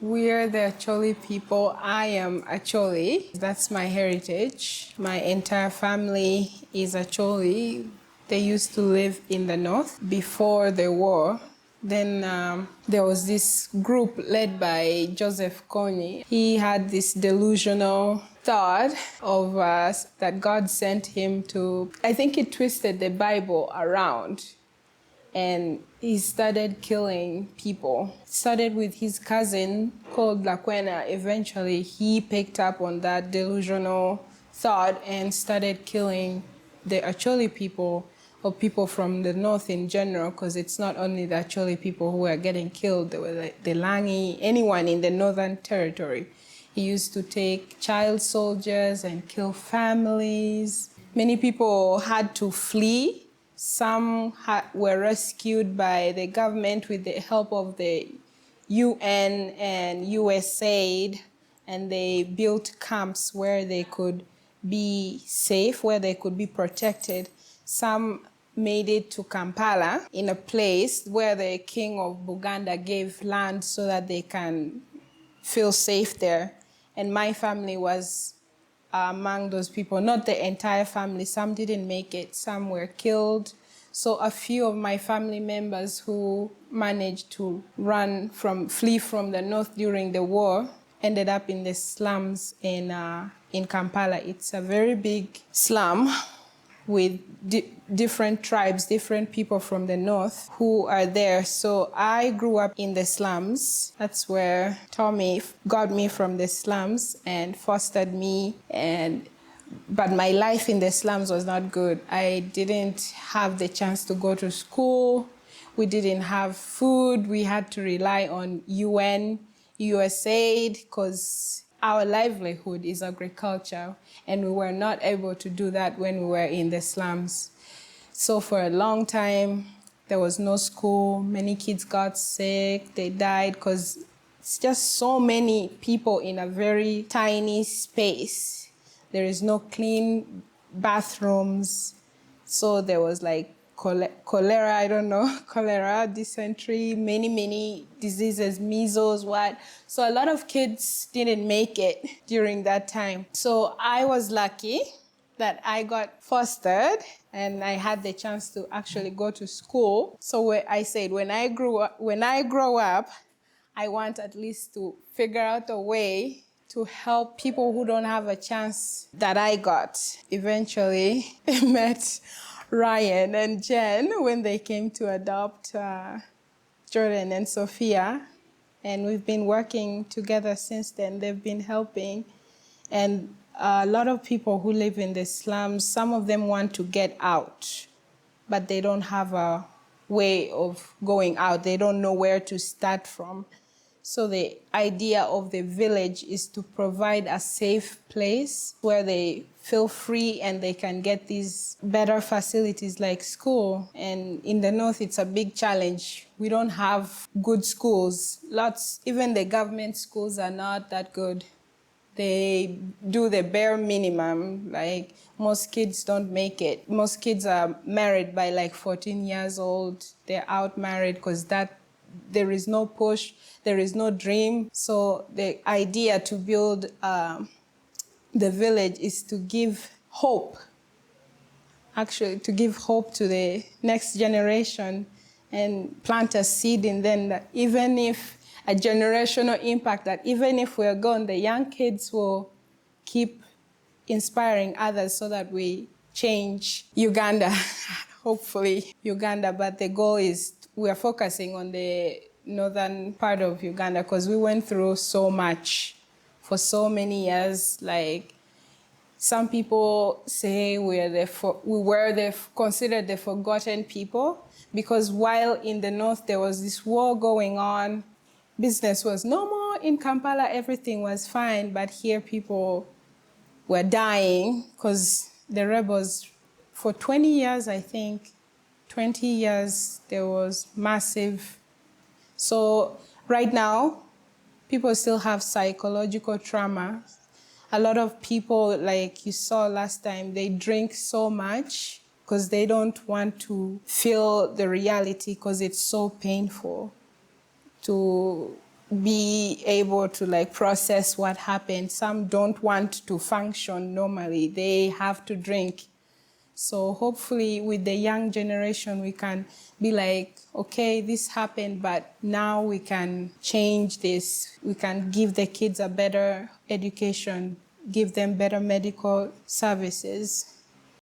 We're the Acholi people. I am Acholi. That's my heritage. My entire family is Acholi. They used to live in the north before the war. Then there was this group led by Joseph Kony. He had this delusional thought of that God sent him to, I think he twisted the Bible around and he started killing people. It started with his cousin called Lakwena. Eventually, he picked up on that delusional thought and started killing the Acholi people, or people from the north in general, because it's not only the Acholi people who were getting killed, there were the Langi, anyone in the northern territory. He used to take child soldiers and kill families. Many people had to flee. Some were rescued by the government with the help of the UN and USAID, and they built camps where they could be safe, where they could be protected. Some made it to Kampala, in a place where the king of Buganda gave land so that they can feel safe there. And my family was among those people, not the entire family. Some didn't make it, some were killed. So a few of my family members who managed to flee from the north during the war ended up in the slums in Kampala. It's a very big slum with different tribes, different people from the north who are there. So I grew up in the slums. That's where Tommy got me from the slums and fostered me. But my life in the slums was not good. I didn't have the chance to go to school. We didn't have food. We had to rely on UN, USAID, because our livelihood is agriculture, and we were not able to do that when we were in the slums. So for a long time, there was no school. Many kids got sick, they died, because it's just so many people in a very tiny space. There is no clean bathrooms. So there was like cholera, dysentery, many diseases, measles, what. So a lot of kids didn't make it during that time. So I was lucky that I got fostered and I had the chance to actually go to school. So I said, when I grow up, I want at least to figure out a way to help people who don't have a chance that I got. Eventually, I met Ryan and Jen when they came to adopt Jordan and Sophia. And we've been working together since then. They've been helping. And a lot of people who live in the slums, some of them want to get out, but they don't have a way of going out. They don't know where to start from. So the idea of the village is to provide a safe place where they feel free and they can get these better facilities like school. And in the north, it's a big challenge. We don't have good schools. Even the government schools are not that good. They do the bare minimum. Like, most kids don't make it. Most kids are married by like 14 years old. They're out married because there is no push, there is no dream. So the idea to build the village is to give hope, actually to give hope to the next generation and plant a seed in them that even if a generational impact, that even if we're gone, the young kids will keep inspiring others so that we change Uganda, hopefully Uganda. But the goal is we are focusing on the northern part of Uganda because we went through so much for so many years. Like, some people say we were considered the forgotten people, because while in the north there was this war going on, business was normal. In Kampala, everything was fine, but here people were dying because the rebels, for 20 years, I think, 20 years, there was massive. So right now, people still have psychological trauma. A lot of people, like you saw last time, they drink so much because they don't want to feel the reality because it's so painful to be able to like process what happened. Some don't want to function normally. They have to drink. So hopefully with the young generation, we can be like, okay, this happened, but now we can change this. We can give the kids a better education, give them better medical services.